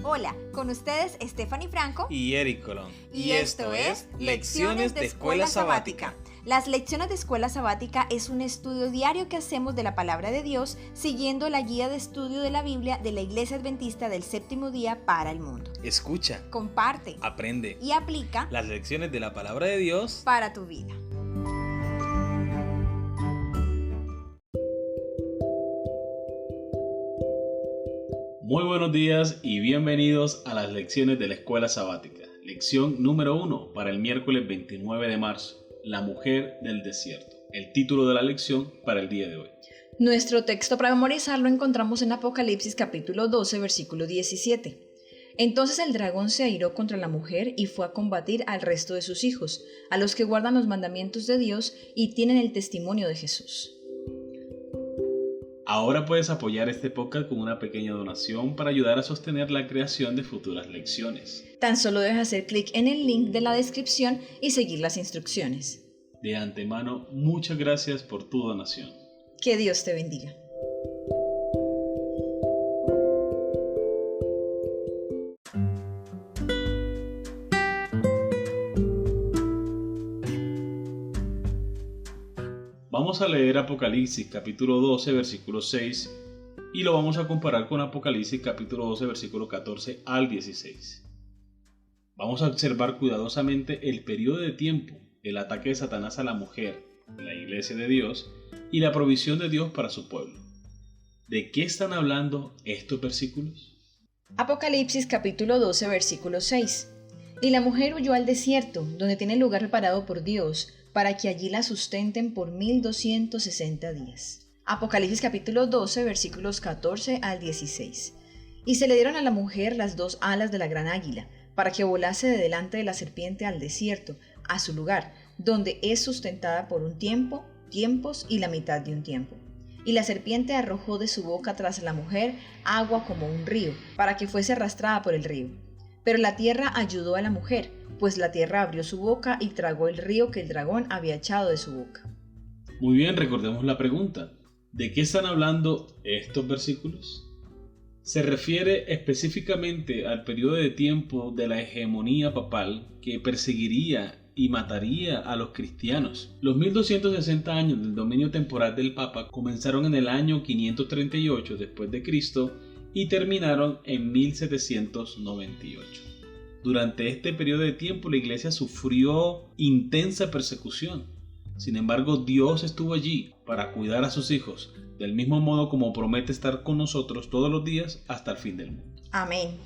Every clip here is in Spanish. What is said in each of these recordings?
Hola, con ustedes Stephanie Franco y Eric Colón. Y esto es Lecciones de Escuela Sabática. Las lecciones de Escuela Sabática es un estudio diario que hacemos de la Palabra de Dios siguiendo la guía de estudio de la Biblia de la Iglesia Adventista del Séptimo Día para el mundo. Escucha, comparte, aprende y aplica las lecciones de la Palabra de Dios para tu vida. Muy buenos días y bienvenidos a las lecciones de la Escuela Sabática. Lección número 1 para el miércoles 29 de marzo. La mujer del desierto. El título de la lección para el día de hoy. Nuestro texto para memorizar lo encontramos en Apocalipsis capítulo 12, versículo 17. Entonces el dragón se airó contra la mujer y fue a combatir al resto de sus hijos, a los que guardan los mandamientos de Dios y tienen el testimonio de Jesús. Ahora puedes apoyar este podcast con una pequeña donación para ayudar a sostener la creación de futuras lecciones. Tan solo debes hacer clic en el link de la descripción y seguir las instrucciones. De antemano, muchas gracias por tu donación. Que Dios te bendiga. Vamos a leer Apocalipsis capítulo 12 versículo 6 y lo vamos a comparar con Apocalipsis capítulo 12 versículo 14 al 16. Vamos a observar cuidadosamente el periodo de tiempo del ataque de Satanás a la mujer, la iglesia de Dios, y la provisión de Dios para su pueblo. ¿De qué están hablando estos versículos? Apocalipsis capítulo 12 versículo 6. Y la mujer huyó al desierto, donde tiene lugar preparado por Dios, para que allí la sustenten por 1260 días. Apocalipsis capítulo 12 versículos 14 al 16. Y se le dieron a la mujer las dos alas de la gran águila, para que volase de delante de la serpiente al desierto, a su lugar, donde es sustentada por un tiempo, tiempos y la mitad de un tiempo. Y la serpiente arrojó de su boca tras la mujer agua como un río, para que fuese arrastrada por el río. Pero la tierra ayudó a la mujer, pues la tierra abrió su boca y tragó el río que el dragón había echado de su boca. Muy bien, recordemos la pregunta. ¿De qué están hablando estos versículos? Se refiere específicamente al periodo de tiempo de la hegemonía papal que perseguiría y mataría a los cristianos. Los 1260 años del dominio temporal del Papa comenzaron en el año 538 después de Cristo y terminaron en 1798. Durante este periodo de tiempo la iglesia sufrió intensa persecución. Sin embargo, Dios estuvo allí para cuidar a sus hijos, del mismo modo como promete estar con nosotros todos los días hasta el fin del mundo. Amén.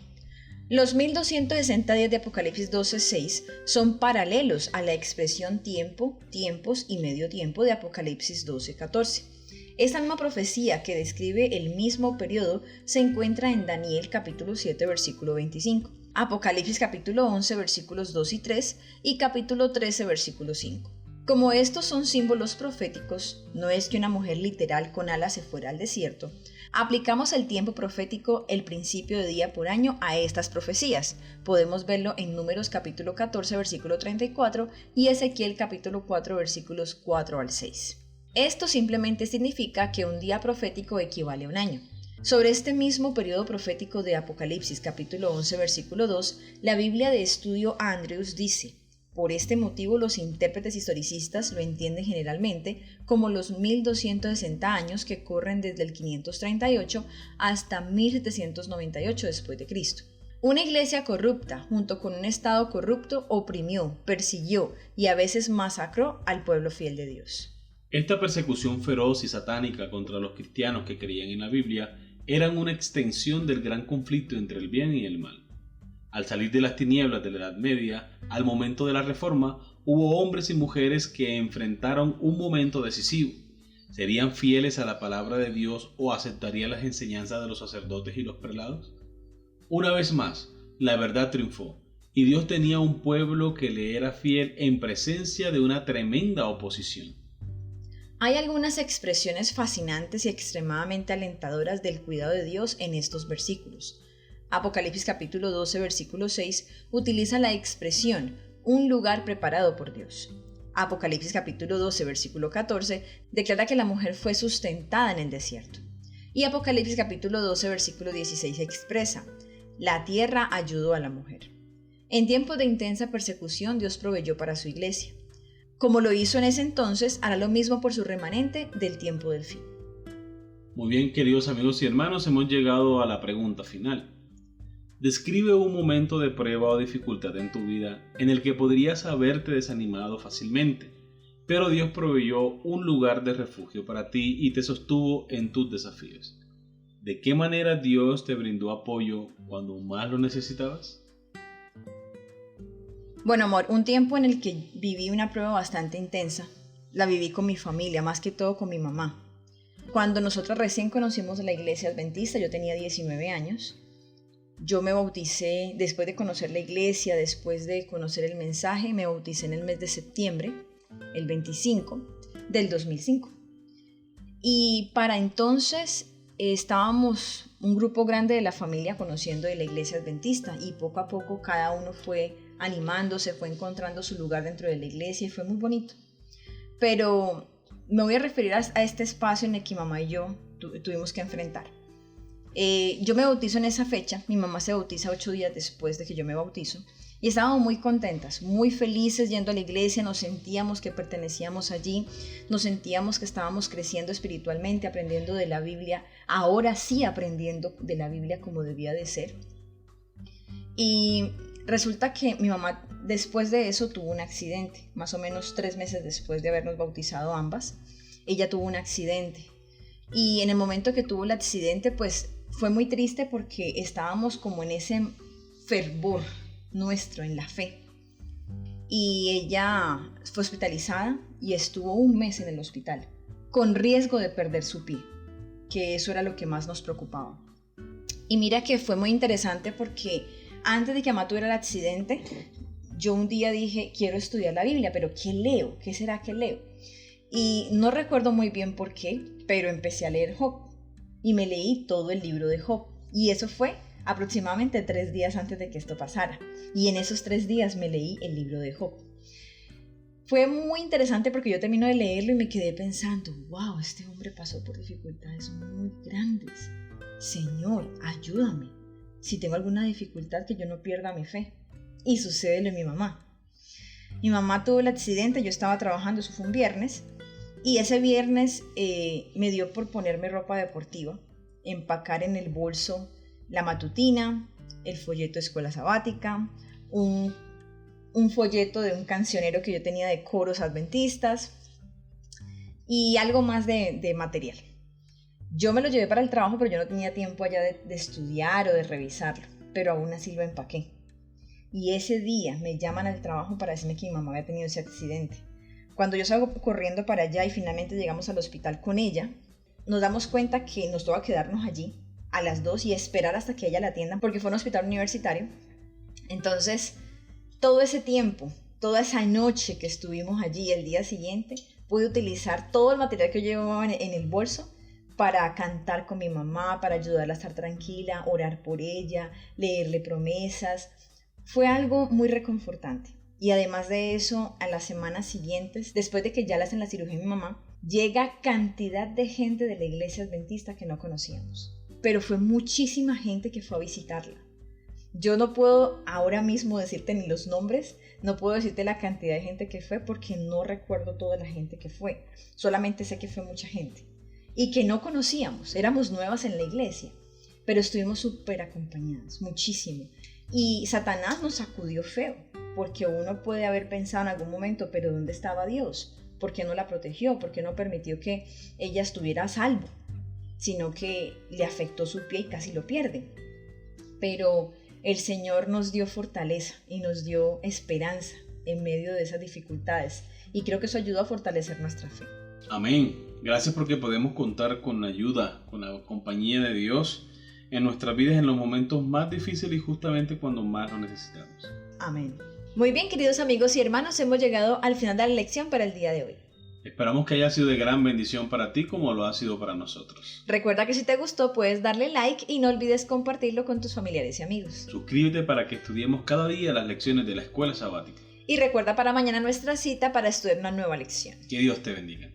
Los 1260 días de Apocalipsis 12:6 son paralelos a la expresión tiempo, tiempos y medio tiempo de Apocalipsis 12:14. Esta misma profecía que describe el mismo periodo se encuentra en Daniel capítulo 7 versículo 25, Apocalipsis capítulo 11 versículos 2 y 3 y capítulo 13 versículo 5. Como estos son símbolos proféticos, no es que una mujer literal con alas se fuera al desierto, aplicamos el tiempo profético, el principio de día por año, a estas profecías. Podemos verlo en Números capítulo 14 versículo 34 y Ezequiel capítulo 4 versículos 4 al 6. Esto simplemente significa que un día profético equivale a un año. Sobre este mismo periodo profético de Apocalipsis capítulo 11 versículo 2, la Biblia de estudio Andrews dice: por este motivo los intérpretes historicistas lo entienden generalmente como los 1260 años que corren desde el 538 hasta 1798 después de Cristo. Una iglesia corrupta, junto con un estado corrupto, oprimió, persiguió y a veces masacró al pueblo fiel de Dios. Esta persecución feroz y satánica contra los cristianos que creían en la Biblia eran una extensión del gran conflicto entre el bien y el mal. Al salir de las tinieblas de la Edad Media, al momento de la Reforma, hubo hombres y mujeres que enfrentaron un momento decisivo. ¿Serían fieles a la palabra de Dios o aceptarían las enseñanzas de los sacerdotes y los prelados? Una vez más, la verdad triunfó, y Dios tenía un pueblo que le era fiel en presencia de una tremenda oposición. Hay algunas expresiones fascinantes y extremadamente alentadoras del cuidado de Dios en estos versículos. Apocalipsis capítulo 12 versículo 6 utiliza la expresión un lugar preparado por Dios. Apocalipsis capítulo 12 versículo 14 declara que la mujer fue sustentada en el desierto. Y Apocalipsis capítulo 12 versículo 16 expresa: La tierra ayudó a la mujer. En tiempos de intensa persecución, Dios proveyó para su iglesia. Como lo hizo en ese entonces, hará lo mismo por su remanente del tiempo del fin. Muy bien, queridos amigos y hermanos, hemos llegado a la pregunta final. Describe un momento de prueba o dificultad en tu vida en el que podrías haberte desanimado fácilmente, pero Dios proveyó un lugar de refugio para ti y te sostuvo en tus desafíos. ¿De qué manera Dios te brindó apoyo cuando más lo necesitabas? Bueno, amor, un tiempo en el que viví una prueba bastante intensa, la viví con mi familia, más que todo con mi mamá. Cuando nosotros recién conocimos la iglesia adventista, yo tenía 19 años. Yo me bauticé después de conocer la iglesia, después de conocer el mensaje, me bauticé en el mes de septiembre, el 25 del 2005. Y para entonces estábamos un grupo grande de la familia conociendo de la iglesia adventista y poco a poco cada uno fue animándose, fue encontrando su lugar dentro de la iglesia y fue muy bonito. Pero me voy a referir a este espacio en el que mamá y yo tuvimos que enfrentar. Yo me bautizo en esa fecha, mi mamá se bautiza 8 días después de que yo me bautizo y estábamos muy contentas, muy felices yendo a la iglesia, nos sentíamos que pertenecíamos allí, nos sentíamos que estábamos creciendo espiritualmente, aprendiendo de la Biblia, ahora sí aprendiendo de la Biblia como debía de ser. Y resulta que mi mamá después de eso tuvo un accidente, más o menos 3 meses después de habernos bautizado ambas, ella tuvo un accidente. Y en el momento que tuvo el accidente, pues fue muy triste porque estábamos como en ese fervor nuestro, en la fe. Y ella fue hospitalizada y estuvo 1 mes en el hospital, con riesgo de perder su pie, que eso era lo que más nos preocupaba. Y mira que fue muy interesante porque antes de que mamá tuviera el accidente, yo un día dije, quiero estudiar la Biblia, pero ¿qué leo? ¿Qué será que leo? Y no recuerdo muy bien por qué, pero empecé a leer Job y me leí todo el libro de Job. Y eso fue aproximadamente 3 días antes de que esto pasara. Y en esos 3 días me leí el libro de Job. Fue muy interesante porque yo termino de leerlo y me quedé pensando, wow, este hombre pasó por dificultades muy grandes. Señor, ayúdame. Si tengo alguna dificultad, que yo no pierda mi fe. Y sucede lo de mi mamá. Mi mamá tuvo el accidente, yo estaba trabajando, eso fue un viernes. Y ese viernes me dio por ponerme ropa deportiva, empacar en el bolso la matutina, el folleto de escuela sabática, un folleto de un cancionero que yo tenía de coros adventistas y algo más de material. Yo me lo llevé para el trabajo, pero yo no tenía tiempo allá de estudiar o de revisarlo, pero aún así lo empaqué. Y ese día me llaman al trabajo para decirme que mi mamá había tenido ese accidente. Cuando yo salgo corriendo para allá y finalmente llegamos al hospital con ella, nos damos cuenta que nos toca quedarnos allí a las 2 y esperar hasta que ella la atiendan porque fue un hospital universitario. Entonces, todo ese tiempo, toda esa noche que estuvimos allí, el día siguiente, pude utilizar todo el material que yo llevaba en el bolso para cantar con mi mamá, para ayudarla a estar tranquila, orar por ella, leerle promesas. Fue algo muy reconfortante. Y además de eso, a las semanas siguientes, después de que ya le hacen la cirugía a mi mamá, llega cantidad de gente de la iglesia adventista que no conocíamos. Pero fue muchísima gente que fue a visitarla. Yo no puedo ahora mismo decirte ni los nombres, no puedo decirte la cantidad de gente que fue porque no recuerdo toda la gente que fue. Solamente sé que fue mucha gente. Y que no conocíamos, éramos nuevas en la iglesia, pero estuvimos súper acompañadas, muchísimo. Y Satanás nos sacudió feo, porque uno puede haber pensado en algún momento, pero ¿dónde estaba Dios? ¿Por qué no la protegió? ¿Por qué no permitió que ella estuviera a salvo? Sino que le afectó su pie y casi lo pierde. Pero el Señor nos dio fortaleza y nos dio esperanza en medio de esas dificultades. Y creo que eso ayudó a fortalecer nuestra fe. Amén. Gracias porque podemos contar con la ayuda, con la compañía de Dios en nuestras vidas en los momentos más difíciles y justamente cuando más lo necesitamos. Amén. Muy bien, queridos amigos y hermanos, hemos llegado al final de la lección para el día de hoy. Esperamos que haya sido de gran bendición para ti como lo ha sido para nosotros. Recuerda que si te gustó puedes darle like y no olvides compartirlo con tus familiares y amigos. Suscríbete para que estudiemos cada día las lecciones de la escuela sabática. Y recuerda para mañana nuestra cita para estudiar una nueva lección. Que Dios te bendiga.